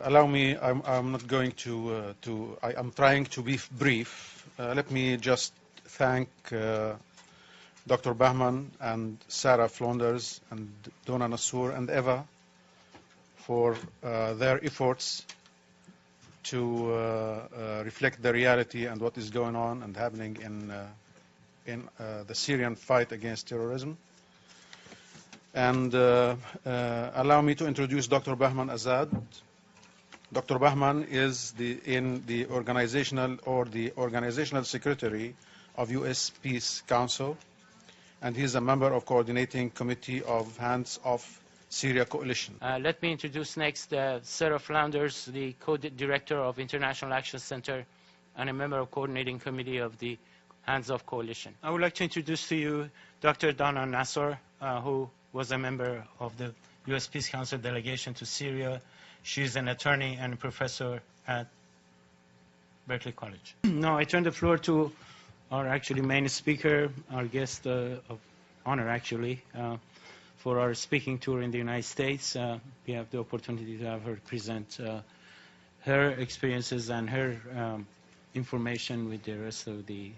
allow me, I'm not going I'm trying to be brief. Let me just thank Dr. Bahman and Sarah Flanders and Donna Nassour and Eva for their efforts to reflect the reality and what is going on and happening in the Syrian fight against terrorism. And allow me to introduce Dr. Bahman Azad. Dr. Bahman is the organizational secretary of U.S. Peace Council, and he is a member of coordinating committee of Hands Off Syria Coalition. Let me introduce next Sarah Flanders, the co-director of International Action Center and a member of coordinating committee of the Hands Off Coalition. I would like to introduce to you Dr. Donna Nassour, who was a member of the U.S. Peace Council delegation to Syria. She's an attorney and a professor at Berkeley College. Now I turn the floor to our actually main speaker, our guest of honor actually, for our speaking tour in the United States. We have the opportunity to have her present her experiences and her information with the rest of the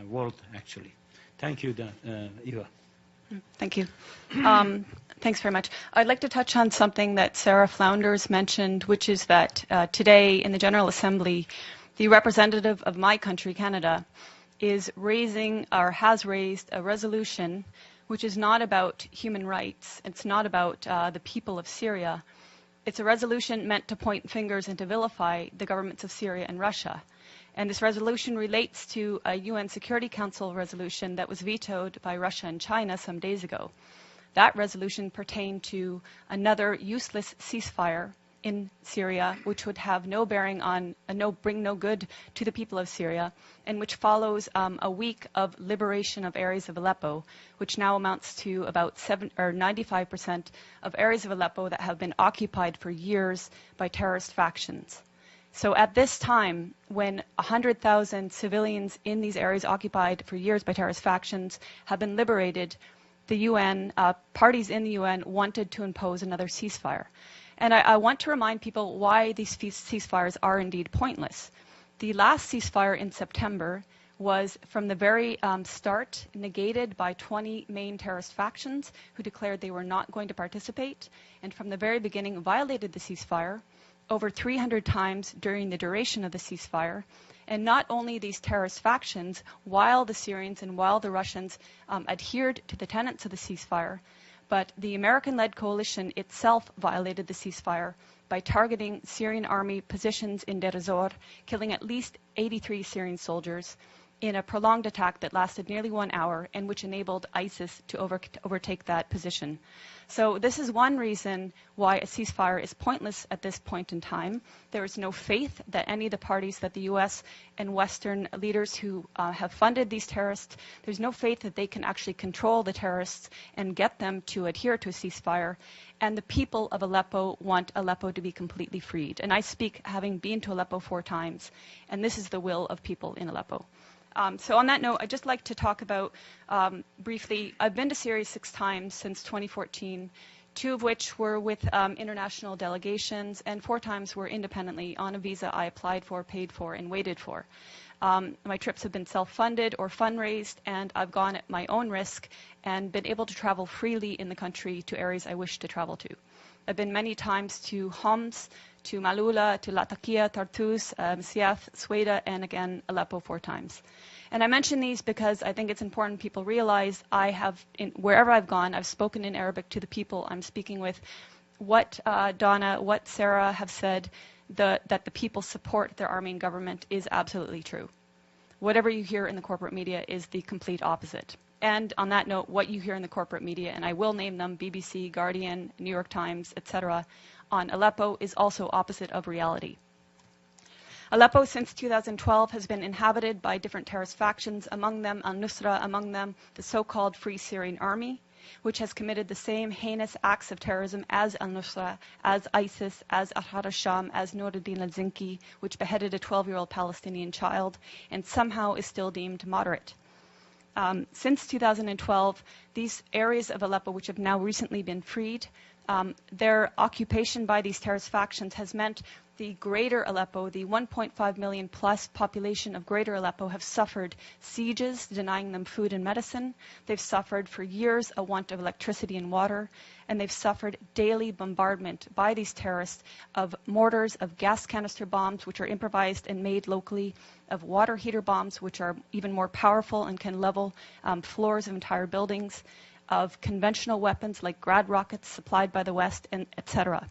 world actually. Thank you, Eva. Thank you. Thanks very much. I'd like to touch on something that Sarah Flanders mentioned, which is that today in the General Assembly, the representative of my country, Canada, is raising or has raised a resolution which is not about human rights. It's not about the people of Syria. It's a resolution meant to point fingers and to vilify the governments of Syria and Russia. And this resolution relates to a UN Security Council resolution that was vetoed by Russia and China some days ago. That resolution pertained to another useless ceasefire in Syria, which would have no bearing on, bring no good to the people of Syria, and which follows a week of liberation of areas of Aleppo, which now amounts to about 95% of areas of Aleppo that have been occupied for years by terrorist factions. So at this time, when 100,000 civilians in these areas occupied for years by terrorist factions have been liberated, the UN, parties in the UN wanted to impose another ceasefire. And I want to remind people why these ceasefires are indeed pointless. The last ceasefire in September was from the very start negated by 20 main terrorist factions who declared they were not going to participate, and from the very beginning violated the ceasefire over 300 times during the duration of the ceasefire. And not only these terrorist factions, while the Syrians and while the Russians adhered to the tenets of the ceasefire, but the American-led coalition itself violated the ceasefire by targeting Syrian army positions in Deir ez-Zor, killing at least 83 Syrian soldiers in a prolonged attack that lasted nearly 1 hour and which enabled ISIS to overtake that position. So this is one reason why a ceasefire is pointless at this point in time. There is no faith that any of the parties, that the US and Western leaders who have funded these terrorists, there's no faith that they can actually control the terrorists and get them to adhere to a ceasefire. And the people of Aleppo want Aleppo to be completely freed. And I speak having been to Aleppo 4 times, and this is the will of people in Aleppo. So on that note, I'd just like to talk about, briefly, I've been to Syria 6 times since 2014, 2 of which were with international delegations, and 4 times were independently on a visa I applied for, paid for, and waited for. My trips have been self-funded or fundraised, and I've gone at my own risk and been able to travel freely in the country to areas I wish to travel to. I've been many times to Homs, to Malula, to Latakia, Tartus, Siath, Sweda, and again, Aleppo 4 times. And I mention these because I think it's important people realize I have, wherever I've gone, I've spoken in Arabic to the people I'm speaking with. What Donna, what Sarah have said, that the people support their army and government is absolutely true. Whatever you hear in the corporate media is the complete opposite. And on that note, what you hear in the corporate media, and I will name them, BBC, Guardian, New York Times, etc., on Aleppo is also opposite of reality. Aleppo since 2012 has been inhabited by different terrorist factions, among them al-Nusra, among them the so-called Free Syrian Army, which has committed the same heinous acts of terrorism as al-Nusra, as ISIS, as Ahrar al-Sham, as Nuruddin al-Zinki, which beheaded a 12-year-old Palestinian child and somehow is still deemed moderate. Since 2012, these areas of Aleppo, which have now recently been freed, Their occupation by these terrorist factions has meant the greater Aleppo, the 1.5 million plus population of greater Aleppo, have suffered sieges denying them food and medicine. They've suffered for years a want of electricity and water, and they've suffered daily bombardment by these terrorists of mortars, of gas canister bombs, which are improvised and made locally, of water heater bombs, which are even more powerful and can level floors of entire buildings, of conventional weapons like Grad rockets supplied by the West, and etc.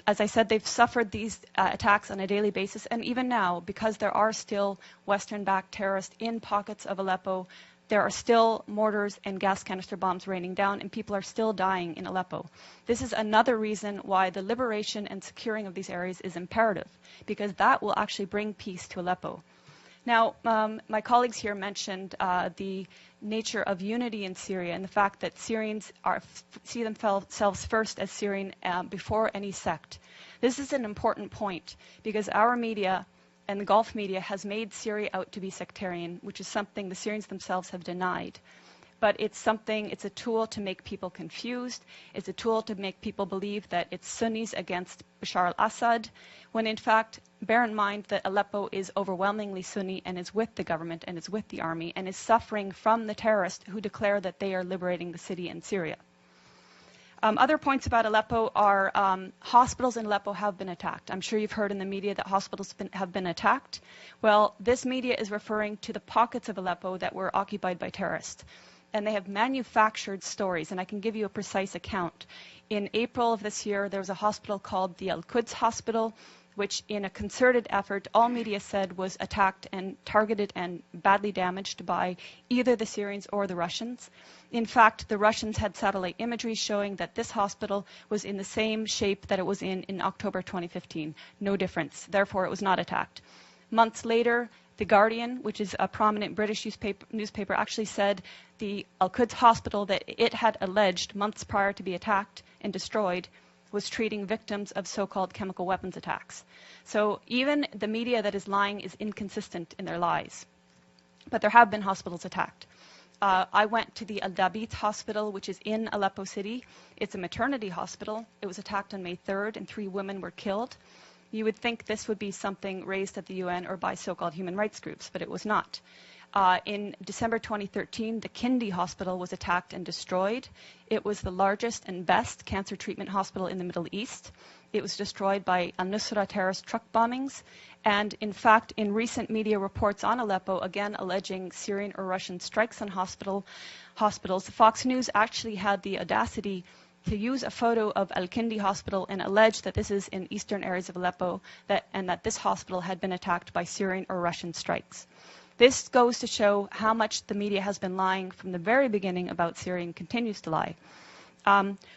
As I said, they've suffered these attacks on a daily basis, and even now, because there are still Western-backed terrorists in pockets of Aleppo, there are still mortars and gas canister bombs raining down, and people are still dying in Aleppo. This is another reason why the liberation and securing of these areas is imperative, because that will actually bring peace to Aleppo. Now, my colleagues here mentioned the nature of unity in Syria and the fact that Syrians see themselves first as Syrian before any sect. This is an important point because our media and the Gulf media has made Syria out to be sectarian, which is something the Syrians themselves have denied. But it's a tool to make people confused. It's a tool to make people believe that it's Sunnis against Bashar al-Assad, when in fact, bear in mind that Aleppo is overwhelmingly Sunni and is with the government and is with the army and is suffering from the terrorists who declare that they are liberating the city in Syria. Other points about Aleppo are hospitals in Aleppo have been attacked. I'm sure you've heard in the media that hospitals have been attacked. Well, this media is referring to the pockets of Aleppo that were occupied by terrorists. And they have manufactured stories, and I can give you a precise account. In April of this year, there was a hospital called the Al-Quds Hospital, which in a concerted effort, all media said was attacked and targeted and badly damaged by either the Syrians or the Russians. In fact, the Russians had satellite imagery showing that this hospital was in the same shape that it was in October 2015. No difference. Therefore, it was not attacked. Months later, The Guardian, which is a prominent British newspaper, actually said the Al-Quds Hospital that it had alleged months prior to be attacked and destroyed was treating victims of so-called chemical weapons attacks. So even the media that is lying is inconsistent in their lies. But there have been hospitals attacked. I went to the Al-Dabit Hospital, which is in Aleppo City. It's a maternity hospital. It was attacked on May 3rd, and 3 women were killed. You would think this would be something raised at the UN or by so-called human rights groups, but it was not. In December 2013, the Kindi Hospital was attacked and destroyed. It was the largest and best cancer treatment hospital in the Middle East. It was destroyed by al-Nusra terrorist truck bombings. And in fact, in recent media reports on Aleppo, again alleging Syrian or Russian strikes on hospitals, Fox News actually had the audacity to use a photo of Al-Kindi Hospital and allege that this is in eastern areas of Aleppo and that this hospital had been attacked by Syrian or Russian strikes. This goes to show how much the media has been lying from the very beginning about Syria and continues to lie.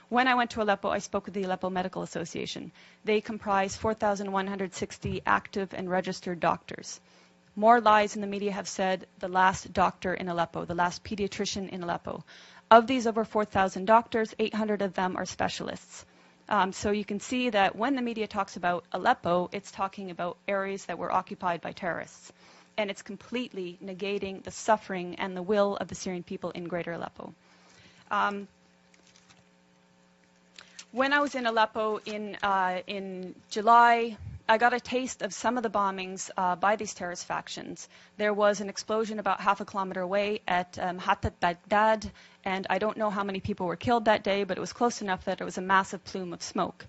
When I went to Aleppo, I spoke with the Aleppo Medical Association. They comprise 4,160 active and registered doctors. More lies in the media have said the last doctor in Aleppo, the last pediatrician in Aleppo. Of these over 4,000 doctors, 800 of them are specialists. So you can see that when the media talks about Aleppo, it's talking about areas that were occupied by terrorists. And it's completely negating the suffering and the will of the Syrian people in greater Aleppo. When I was in Aleppo in July, I got a taste of some of the bombings by these terrorist factions. There was an explosion about half a kilometer away at Hatat Baghdad, and I don't know how many people were killed that day, but it was close enough that it was a massive plume of smoke.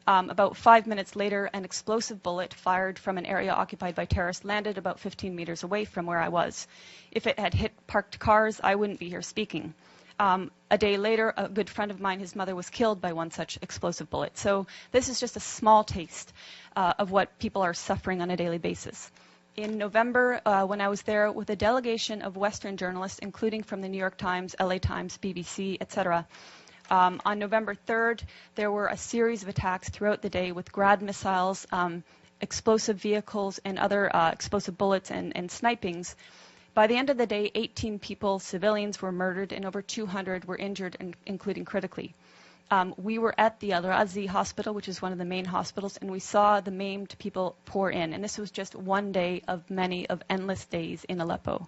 About 5 minutes later, an explosive bullet fired from an area occupied by terrorists landed about 15 meters away from where I was. If it had hit parked cars, I wouldn't be here speaking. A day later, a good friend of mine, his mother, was killed by one such explosive bullet. So this is just a small taste of what people are suffering on a daily basis. In November, when I was there with a delegation of Western journalists, including from the New York Times, LA Times, BBC, etc., on November 3rd, there were a series of attacks throughout the day with Grad missiles, explosive vehicles, and other explosive bullets and snipings. By the end of the day, 18 people, civilians, were murdered and over 200 were injured, including critically. We were at the Al-Razi hospital, which is one of the main hospitals, and we saw the maimed people pour in. And this was just one day of many of endless days in Aleppo.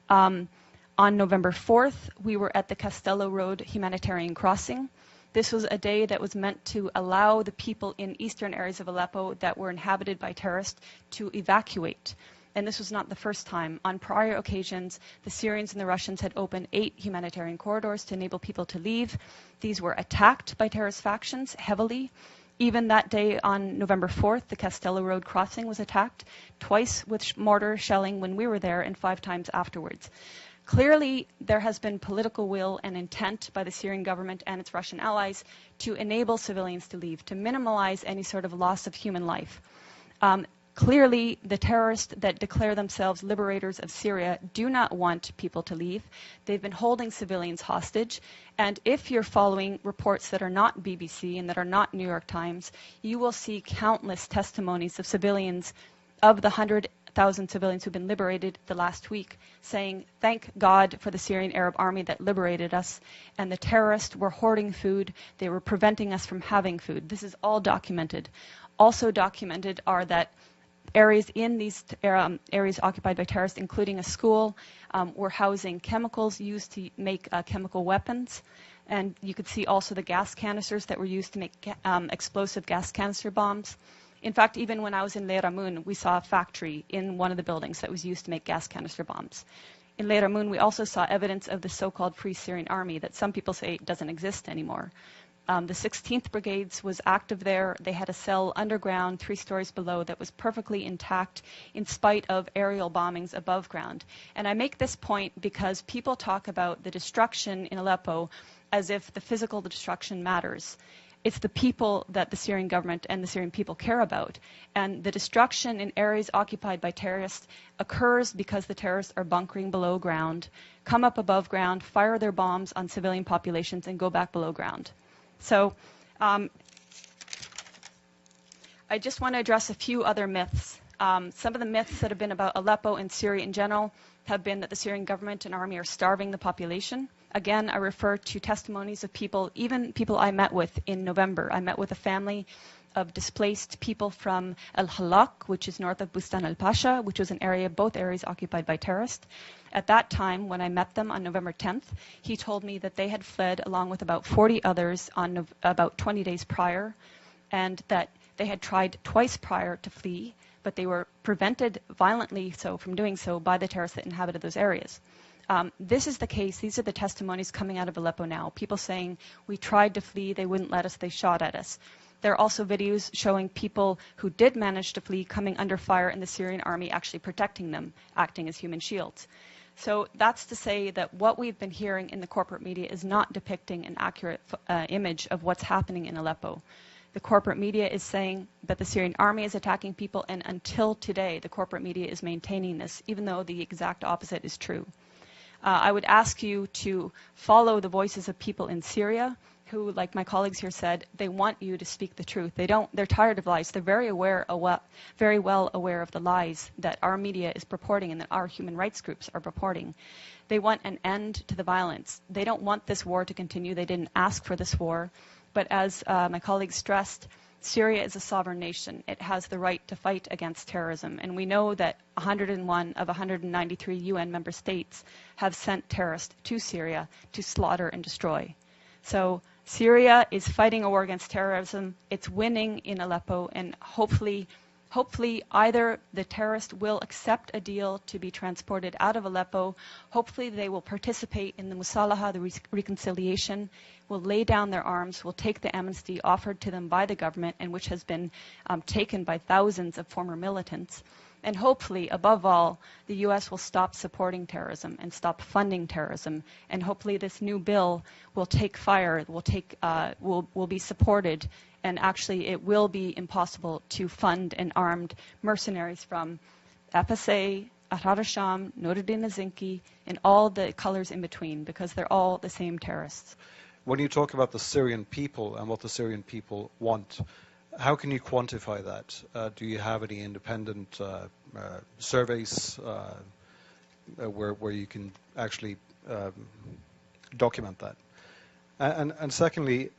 On November 4th, we were at the Castello Road humanitarian crossing. This was a day that was meant to allow the people in eastern areas of Aleppo that were inhabited by terrorists to evacuate. And this was not the first time. On prior occasions, the Syrians and the Russians had opened 8 humanitarian corridors to enable people to leave. These were attacked by terrorist factions heavily. Even that day on November 4th, the Castello Road crossing was attacked, twice with mortar shelling when we were there and 5 times afterwards. Clearly, there has been political will and intent by the Syrian government and its Russian allies to enable civilians to leave, to minimize any sort of loss of human life. Clearly, the terrorists that declare themselves liberators of Syria do not want people to leave. They've been holding civilians hostage. And if you're following reports that are not BBC and that are not New York Times, you will see countless testimonies of civilians, of the 100,000 civilians who've been liberated the last week, saying, thank God for the Syrian Arab army that liberated us, and the terrorists were hoarding food. They were preventing us from having food. This is all documented. Also documented are that areas in these areas occupied by terrorists, including a school, were housing chemicals used to make chemical weapons. And you could see also the gas canisters that were used to make explosive gas canister bombs. In fact, even when I was in Leiramun, we saw a factory in one of the buildings that was used to make gas canister bombs. In Leiramun, we also saw evidence of the so-called Free Syrian Army that some people say doesn't exist anymore. The 16th Brigades was active there. They had a cell underground, 3 stories below, that was perfectly intact in spite of aerial bombings above ground. And I make this point because people talk about the destruction in Aleppo as if the physical destruction matters. It's the people that the Syrian government and the Syrian people care about. And the destruction in areas occupied by terrorists occurs because the terrorists are bunkering below ground, come up above ground, fire their bombs on civilian populations, and go back below ground. So I just want to address a few other myths. Some of the myths that have been about Aleppo and Syria in general have been that the Syrian government and army are starving the population. Again, I refer to testimonies of people, even people I met with in November. I met with a family of displaced people from El Halak, which is north of Bustan al-Pasha, which was an area, both areas occupied by terrorists. At that time, when I met them on November 10th, he told me that they had fled along with about 40 others on about 20 days prior, and that they had tried twice prior to flee, but they were prevented violently so from doing so by the terrorists that inhabited those areas. This is the case. These are the testimonies coming out of Aleppo now. People saying, we tried to flee, they wouldn't let us, they shot at us. There are also videos showing people who did manage to flee coming under fire and the Syrian army actually protecting them, acting as human shields. So that's to say that what we've been hearing in the corporate media is not depicting an accurate image of what's happening in Aleppo. The corporate media is saying that the Syrian army is attacking people, and until today, the corporate media is maintaining this, even though the exact opposite is true. I would ask you to follow the voices of people in Syria who, like my colleagues here said, they want you to speak the truth. They're tired of lies. They're very well aware of the lies that our media is purporting and that our human rights groups are purporting. They want an end to the violence. They don't want this war to continue. They didn't ask for this war. But as my colleagues stressed, Syria is a sovereign nation. It has the right to fight against terrorism. And we know that 101 of 193 UN member states have sent terrorists to Syria to slaughter and destroy. So Syria is fighting a war against terrorism. It's winning in Aleppo, and hopefully either the terrorists will accept a deal to be transported out of Aleppo, hopefully they will participate in the Musalaha, the reconciliation, will lay down their arms, will take the amnesty offered to them by the government and which has been taken by thousands of former militants. And hopefully, above all, the U.S. will stop supporting terrorism and stop funding terrorism. And hopefully this new bill will take fire, will be supported, and actually it will be impossible to fund an armed mercenaries from FSA, Ahrar al-Sham, Nuruddin al-Zinki, and all the colors in between, because they're all the same terrorists. When you talk about the Syrian people and what the Syrian people want, how can you quantify that? Do you have any independent surveys where you can actually document that? And secondly,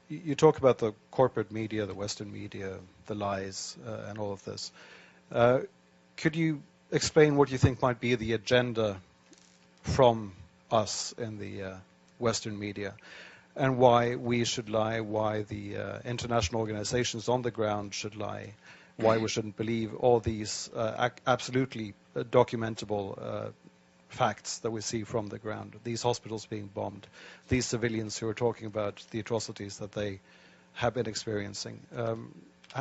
you talk about the corporate media, the Western media, the lies, and all of this. Could you explain what you think might be the agenda from us in the Western media? and why we should lie, why the international organizations on the ground should lie, why we shouldn't believe all these absolutely documentable facts that we see from the ground. These hospitals being bombed, these civilians who are talking about the atrocities that they have been experiencing.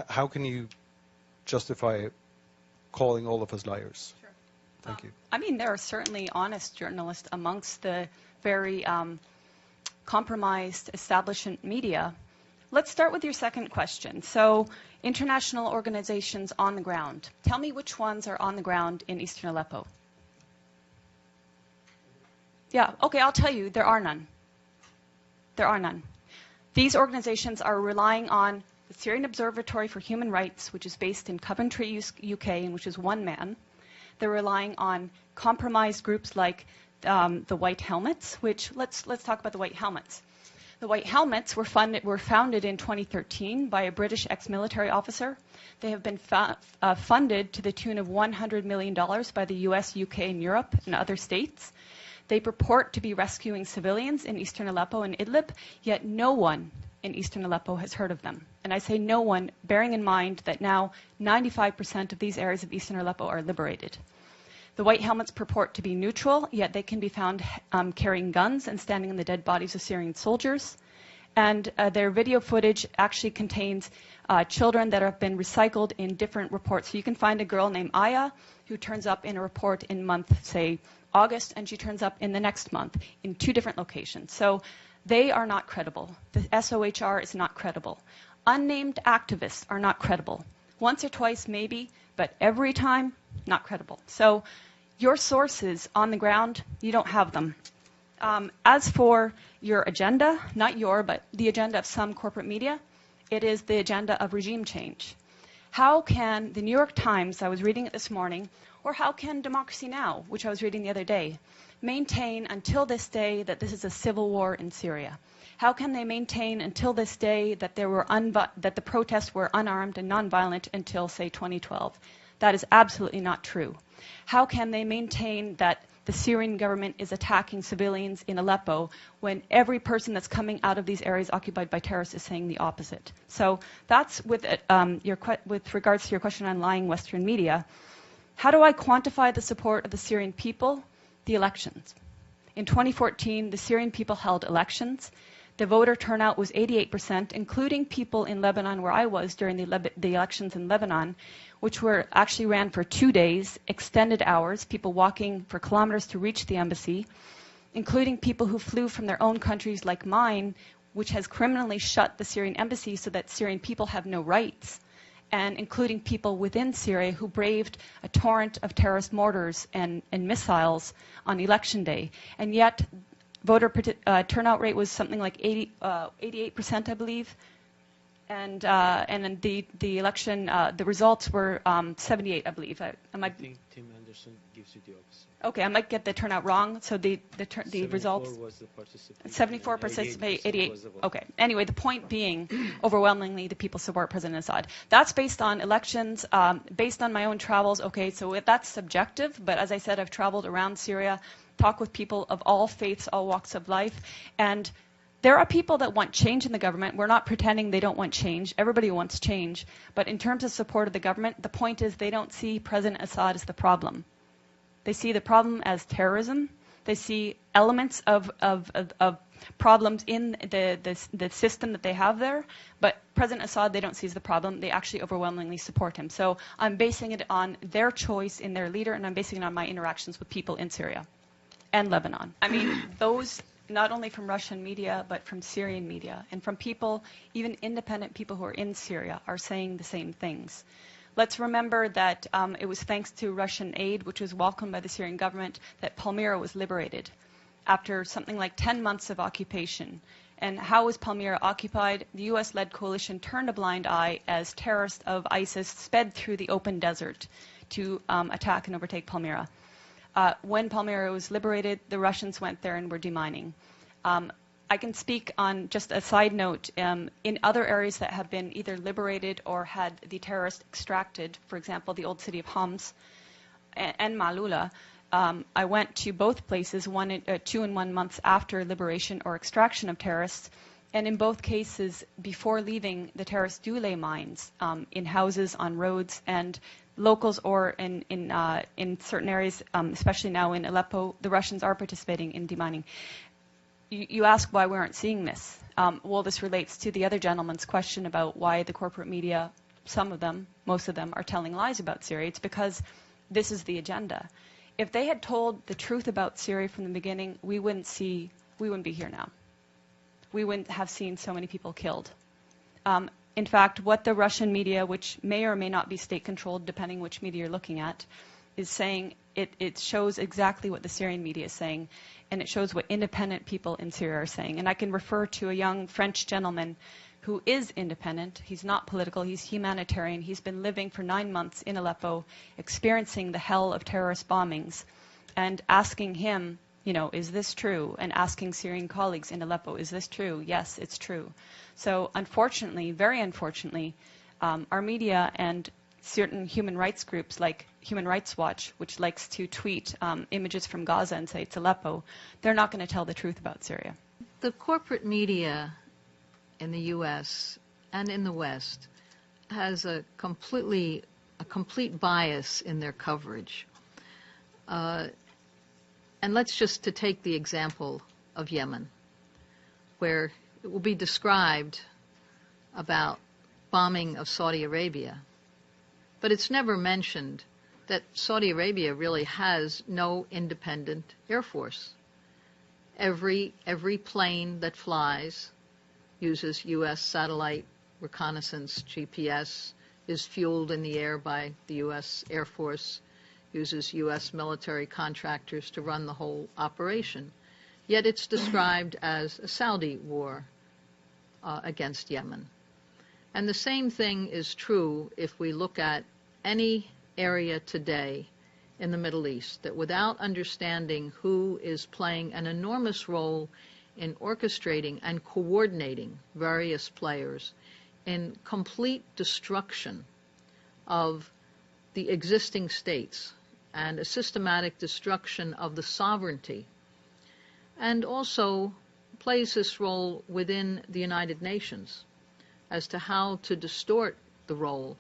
How can you justify calling all of us liars? Sure. Thank you. I mean, there are certainly honest journalists amongst the very compromised establishment media. Let's start with your second question. So, international organizations on the ground. Tell me which ones are on the ground in eastern Aleppo. Yeah, okay, I'll tell you, there are none. There are none. These organizations are relying on the Syrian Observatory for Human Rights, which is based in Coventry, UK, and which is one man. They're relying on compromised groups like the White Helmets, which, let's talk about the White Helmets. The White Helmets were founded in 2013 by a British ex-military officer. They have been funded to the tune of $100 million by the US, UK, and Europe and other states. They purport to be rescuing civilians in eastern Aleppo and Idlib, yet no one in eastern Aleppo has heard of them. And I say no one, bearing in mind that now 95% of these areas of eastern Aleppo are liberated. The White Helmets purport to be neutral, yet they can be found carrying guns and standing on the dead bodies of Syrian soldiers. And their video footage actually contains children that have been recycled in different reports. So you can find a girl named Aya who turns up in a report in month, say, August, and she turns up in the next month in 2 different locations. So they are not credible. The SOHR is not credible. Unnamed activists are not credible. Once or twice, maybe, but every time, not credible. So your sources on the ground, you don't have them. As for your agenda, not your, but the agenda of some corporate media, it is the agenda of regime change. How can the New York Times, I was reading it this morning, or how can Democracy Now!, which I was reading the other day, maintain until this day that this is a civil war in Syria? How can they maintain until this day that that the protests were unarmed and nonviolent until, say, 2012? That is absolutely not true. How can they maintain that the Syrian government is attacking civilians in Aleppo when every person that's coming out of these areas occupied by terrorists is saying the opposite? So that's with regards to your question on lying Western media. How do I quantify the support of the Syrian people? The elections. In 2014, the Syrian people held elections. The voter turnout was 88%, including people in Lebanon where I was during the elections in Lebanon, which were actually ran for 2 days, extended hours, people walking for kilometers to reach the embassy, including people who flew from their own countries like mine, which has criminally shut the Syrian embassy so that Syrian people have no rights, and including people within Syria who braved a torrent of terrorist mortars and missiles on election day. And yet, voter turnout rate was something like 88%, I believe. And then the election, the results were 78, I believe. I think Tim Anderson gives you the opposite. Okay, I might get the turnout wrong. So the results. 74 was the participation. 74 participate, 88. Okay. Anyway, the point being, overwhelmingly, the people support President Assad. That's based on elections, based on my own travels. Okay, so that's subjective. But as I said, I've traveled around Syria, talked with people of all faiths, all walks of life, and there are people that want change in the government. We're not pretending they don't want change. Everybody wants change. But in terms of support of the government, the point is they don't see President Assad as the problem. They see the problem as terrorism. They see elements of problems in the system that they have there. But President Assad, they don't see as the problem. They actually overwhelmingly support him. So I'm basing it on their choice in their leader, and I'm basing it on my interactions with people in Syria and Lebanon. I mean, those not only from Russian media, but from Syrian media, and from people, even independent people who are in Syria, are saying the same things. Let's remember that it was thanks to Russian aid, which was welcomed by the Syrian government, that Palmyra was liberated after something like 10 months of occupation. And how was Palmyra occupied? The US-led coalition turned a blind eye as terrorists of ISIS sped through the open desert to attack and overtake Palmyra. When Palmyra was liberated, the Russians went there and were demining. I can speak on just a side note. In other areas that have been either liberated or had the terrorists extracted, for example, the old city of Homs and Malula, I went to both places 2 and 1 months after liberation or extraction of terrorists. And in both cases, before leaving, the terrorists do lay mines in houses, on roads, and locals or in certain areas, especially now in Aleppo, the Russians are participating in demining. You ask why we aren't seeing this. Well, this relates to the other gentleman's question about why the corporate media, some of them, most of them, are telling lies about Syria. It's because this is the agenda. If they had told the truth about Syria from the beginning, we wouldn't be here now. We wouldn't have seen so many people killed. In fact, what the Russian media, which may or may not be state-controlled, depending which media you're looking at, is saying, it shows exactly what the Syrian media is saying, and it shows what independent people in Syria are saying. And I can refer to a young French gentleman who is independent. He's not political. He's humanitarian. He's been living for 9 months in Aleppo, experiencing the hell of terrorist bombings, and asking him, is this true? And asking Syrian colleagues in Aleppo, is this true? Yes, it's true. So unfortunately, very unfortunately, our media and certain human rights groups like Human Rights Watch, which likes to tweet images from Gaza and say it's Aleppo, they're not going to tell the truth about Syria. The corporate media in the U.S. and in the West has a complete bias in their coverage. And let's just to take the example of Yemen, where it will be described about bombing of Saudi Arabia, but it's never mentioned that Saudi Arabia really has no independent air force. Every plane that flies uses U.S. satellite reconnaissance, GPS, is fueled in the air by the U.S. Air Force, uses U.S. military contractors to run the whole operation. Yet it's described as a Saudi war against Yemen. And the same thing is true if we look at any area today in the Middle East, that without understanding who is playing an enormous role in orchestrating and coordinating various players in complete destruction of the existing states and a systematic destruction of the sovereignty, and also plays this role within the United Nations as to how to distort the role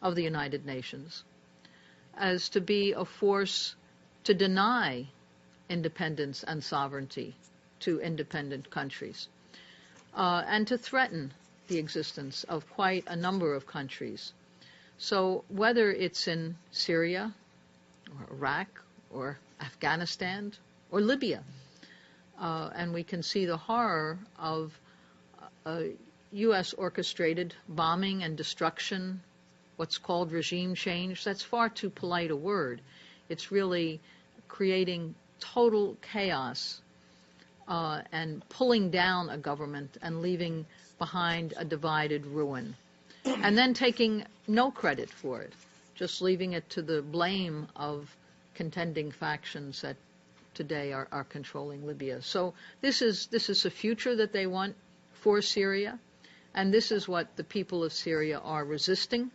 of the United Nations, as to be a force to deny independence and sovereignty to independent countries, and to threaten the existence of quite a number of countries. So whether it's in Syria, or Iraq, or Afghanistan, or Libya, and we can see the horror of U.S. orchestrated bombing and destruction, what's called regime change. That's far too polite a word. It's really creating total chaos and pulling down a government and leaving behind a divided ruin, and then taking no credit for it, just leaving it to the blame of contending factions that today are controlling Libya. So this is a future that they want for Syria, and this is what the people of Syria are resisting,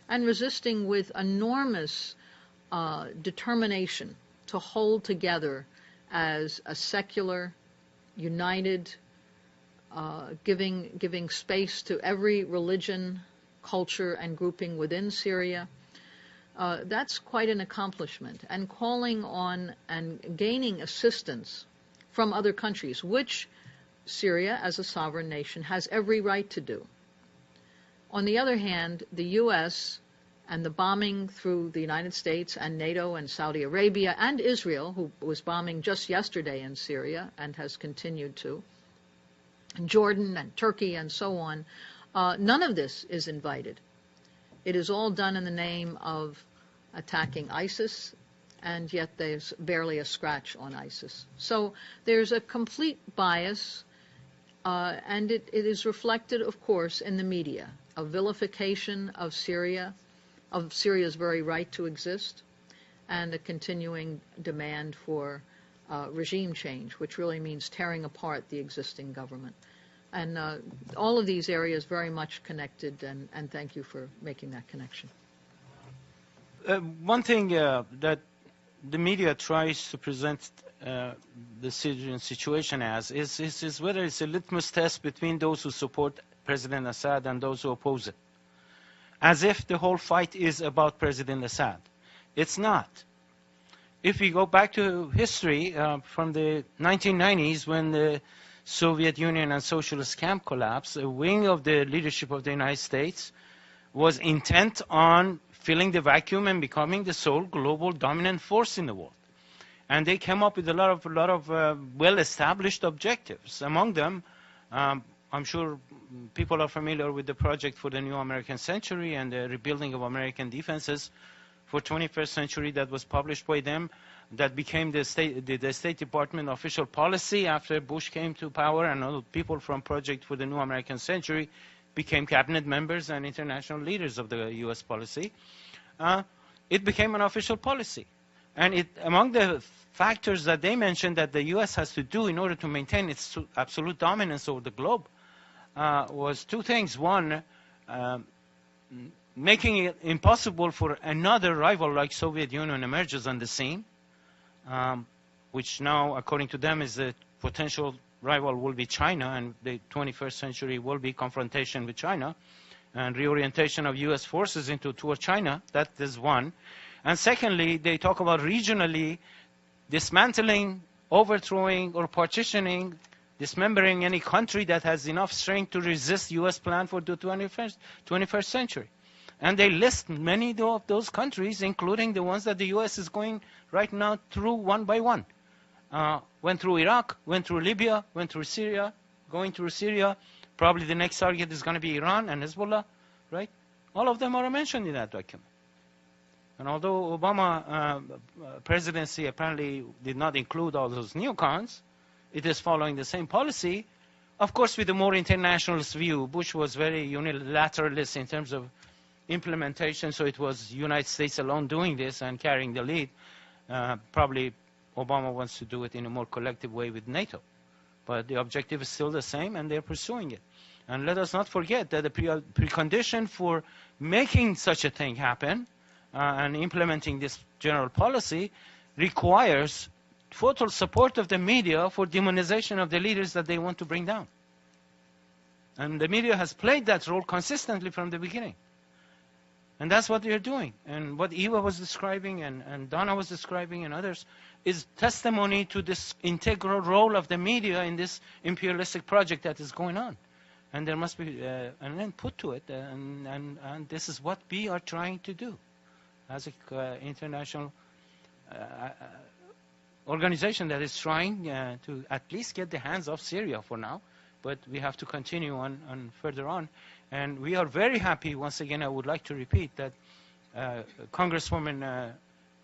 and resisting with enormous determination to hold together as a secular, united, giving space to every religion, culture, and grouping within Syria. That's quite an accomplishment, and calling on and gaining assistance from other countries, which Syria, as a sovereign nation, has every right to do. On the other hand, the U.S. and the bombing through the United States and NATO and Saudi Arabia and Israel, who was bombing just yesterday in Syria and has continued to, and Jordan and Turkey and so on, none of this is invited. It is all done in the name of attacking ISIS, and yet there's barely a scratch on ISIS. So there's a complete bias, and it is reflected, of course, in the media, a vilification of Syria, of Syria's very right to exist, and a continuing demand for regime change, which really means tearing apart the existing government. And all of these areas very much connected, and thank you for making that connection. One thing that the media tries to present the Syrian situation as is whether it's a litmus test between those who support President Assad and those who oppose it. As if the whole fight is about President Assad. It's not. If we go back to history from the 1990s when the Soviet Union and socialist camp collapsed, a wing of the leadership of the United States was intent on filling the vacuum and becoming the sole global dominant force in the world. And they came up with a lot of well-established objectives. Among them, I'm sure people are familiar with the project for the new American century and the rebuilding of American defenses for 21st century that was published by them, that became the State Department official policy after Bush came to power, and all people from Project for the New American Century became cabinet members and international leaders of the U.S. policy. It became an official policy. And among the factors that they mentioned that the U.S. has to do in order to maintain its absolute dominance over the globe was two things. One, making it impossible for another rival like Soviet Union emerges on the scene, which now, according to them, is a potential rival will be China, and the 21st century will be confrontation with China and reorientation of U.S. forces toward China. That is one. And secondly, they talk about regionally dismantling, overthrowing, or partitioning, dismembering any country that has enough strength to resist U.S. plan for the 21st century. And they list many of those countries, including the ones that the U.S. is going right now through one by one. Went through Iraq, went through Libya, went through Syria, going through Syria. Probably the next target is going to be Iran and Hezbollah, right? All of them are mentioned in that document. And although Obama presidency apparently did not include all those neocons, it is following the same policy, of course with a more internationalist view. Bush was very unilateralist in terms of implementation, so it was United States alone doing this and carrying the lead. Probably Obama wants to do it in a more collective way with NATO. But the objective is still the same, and they're pursuing it. And let us not forget that the precondition for making such a thing happen and implementing this general policy requires total support of the media for demonization of the leaders that they want to bring down. And the media has played that role consistently from the beginning. And that's what they're doing. And what Eva was describing and Donna was describing and others is testimony to this integral role of the media in this imperialistic project that is going on. And there must be an end put to it. And this is what we are trying to do as an international organization that is trying to at least get the hands off Syria for now. But we have to continue on further on. And we are very happy, once again, I would like to repeat that Congresswoman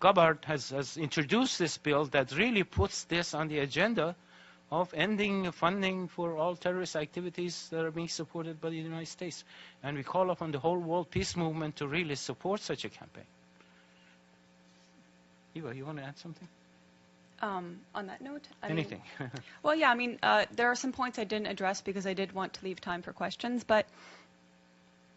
Gabbard has introduced this bill that really puts this on the agenda of ending funding for all terrorist activities that are being supported by the United States. And we call upon the whole world peace movement to really support such a campaign. Eva, you want to add something? On that note? Anything. Well, yeah, I mean, there are some points I didn't address because I did want to leave time for questions. But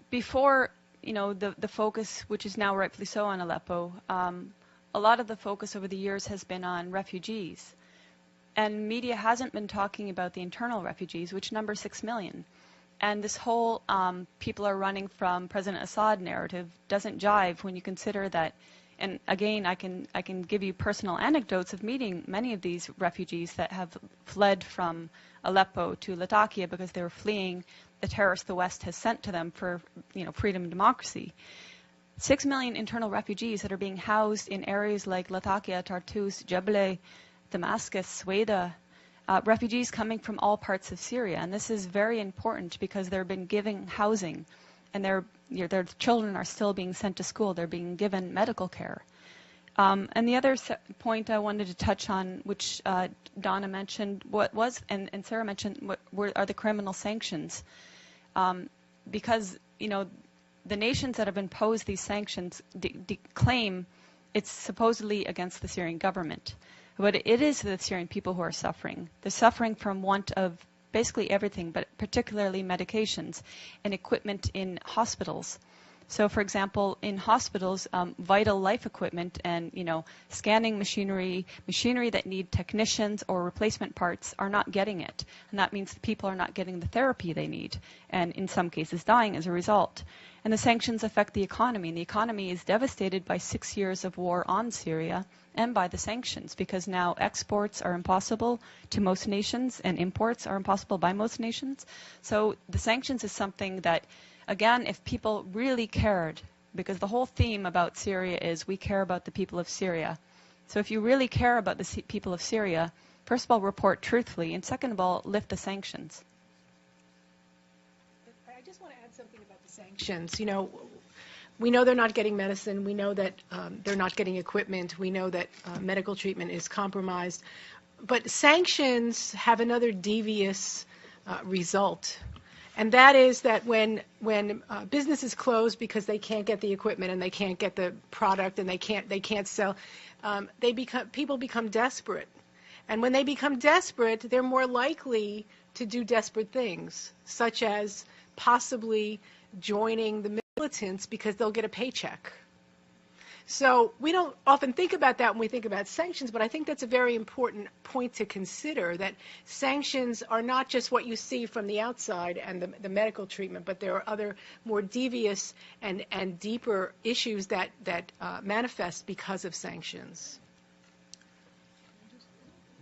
before, the focus, which is now rightfully so on Aleppo, a lot of the focus over the years has been on refugees. And media hasn't been talking about the internal refugees, which number 6 million. And this whole people are running from President Assad narrative doesn't jive when you consider that. And again, I can give you personal anecdotes of meeting many of these refugees that have fled from Aleppo to Latakia because they were fleeing the terrorists the West has sent to them for freedom and democracy. 6 million internal refugees that are being housed in areas like Latakia, Tartus, Jebele, Damascus, Sweda, refugees coming from all parts of Syria. And this is very important because they've been given housing and their children are still being sent to school. They're being given medical care. And the other point I wanted to touch on, which Donna mentioned, and Sarah mentioned, are the criminal sanctions. Because, the nations that have imposed these sanctions claim it's supposedly against the Syrian government. But it is the Syrian people who are suffering. They're suffering from want of basically everything, but particularly medications and equipment in hospitals. So, for example, in hospitals, vital life equipment and, scanning machinery that need technicians or replacement parts are not getting it. And that means the people are not getting the therapy they need, and in some cases dying as a result. And the sanctions affect the economy, and the economy is devastated by 6 years of war on Syria and by the sanctions, because now exports are impossible to most nations and imports are impossible by most nations. So the sanctions is something that, again, if people really cared, because the whole theme about Syria is we care about the people of Syria. So if you really care about the people of Syria, first of all, report truthfully, and second of all, lift the sanctions. I just want to add something about the sanctions. We know they're not getting medicine. We know that they're not getting equipment. We know that medical treatment is compromised. But sanctions have another devious result. And that is that when businesses close because they can't get the equipment and they can't get the product and they can't sell, people become desperate. And when they become desperate, they're more likely to do desperate things, such as possibly joining the militants because they'll get a paycheck. So we don't often think about that when we think about sanctions, but I think that's a very important point to consider, that sanctions are not just what you see from the outside and the medical treatment, but there are other more devious and deeper issues that manifest because of sanctions.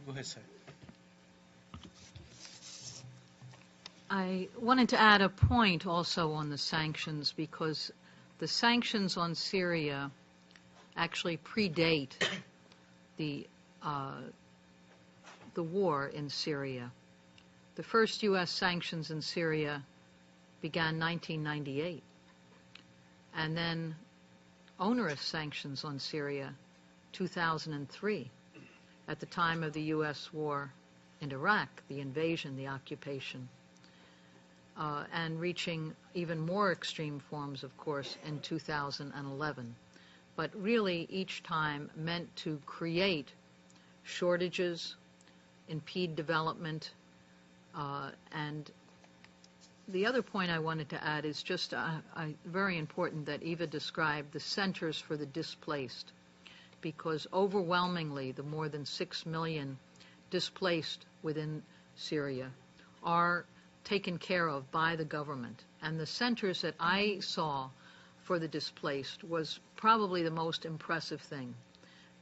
Go ahead, Sarah. I wanted to add a point also on the sanctions, because the sanctions on Syria actually predate the war in Syria. The first U.S. sanctions in Syria began 1998, and then onerous sanctions on Syria 2003, at the time of the U.S. war in Iraq, the invasion, the occupation, and reaching even more extreme forms, of course, in 2011. But really each time meant to create shortages, impede development, and the other point I wanted to add is just very important that Eva described the centers for the displaced, because overwhelmingly the more than 6 million displaced within Syria are taken care of by the government. And the centers that I saw for the displaced was probably the most impressive thing.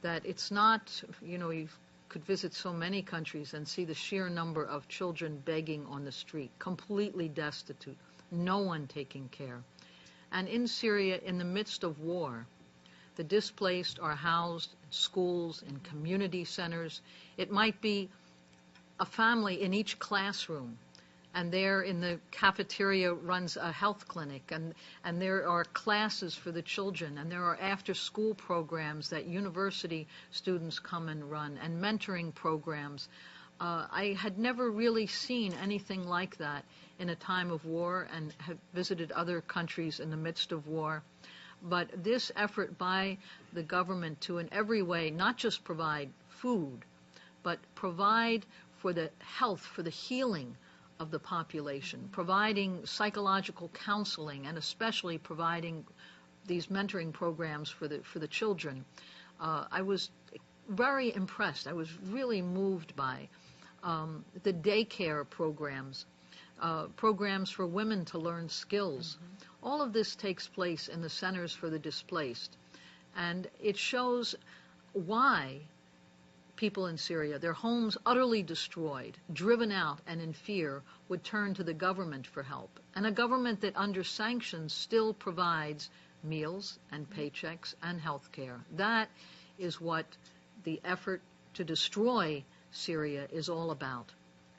That it's not, you could visit so many countries and see the sheer number of children begging on the street, completely destitute, no one taking care. And in Syria, in the midst of war, the displaced are housed in schools, in community centers. It might be a family in each classroom, and there in the cafeteria runs a health clinic, and there are classes for the children, and there are after-school programs that university students come and run, and mentoring programs. I had never really seen anything like that in a time of war, and have visited other countries in the midst of war. But this effort by the government to in every way not just provide food, but provide for the health, for the healing of the population, providing psychological counseling, and especially providing these mentoring programs for the children. I was very impressed. I was really moved by the daycare programs, programs for women to learn skills. All of this takes place in the centers for the displaced, and it shows why people in Syria, their homes utterly destroyed, driven out and in fear, would turn to the government for help. And a government that under sanctions still provides meals and paychecks and health care. That is what the effort to destroy Syria is all about.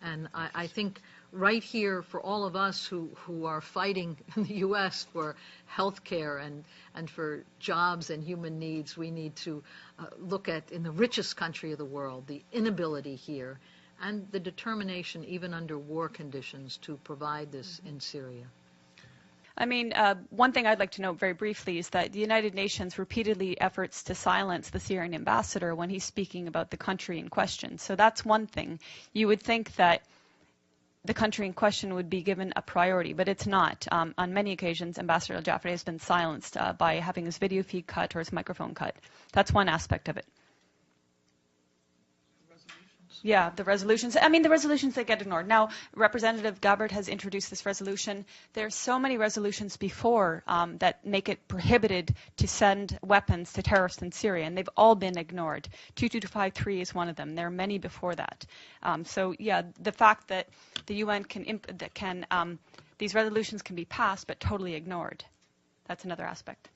And I think right here, for all of us who are fighting in the U.S. for health care and for jobs and human needs, we need to look at, in the richest country of the world, the inability here and the determination, even under war conditions, to provide this in Syria. I mean, one thing I'd like to note very briefly is that the United Nations repeatedly efforts to silence the Syrian ambassador when he's speaking about the country in question. So that's one thing. You would think that the country in question would be given a priority, but it's not. On many occasions, Ambassador Al-Jafari has been silenced by having his video feed cut or his microphone cut. That's one aspect of it. Yeah, the resolutions. I mean, the resolutions that get ignored. Now, Representative Gabbard has introduced this resolution. There's so many resolutions before that make it prohibited to send weapons to terrorists in Syria, and they've all been ignored. 2253 is one of them. There are many before that. So, yeah, the fact that the UN these resolutions can be passed but totally ignored, that's another aspect.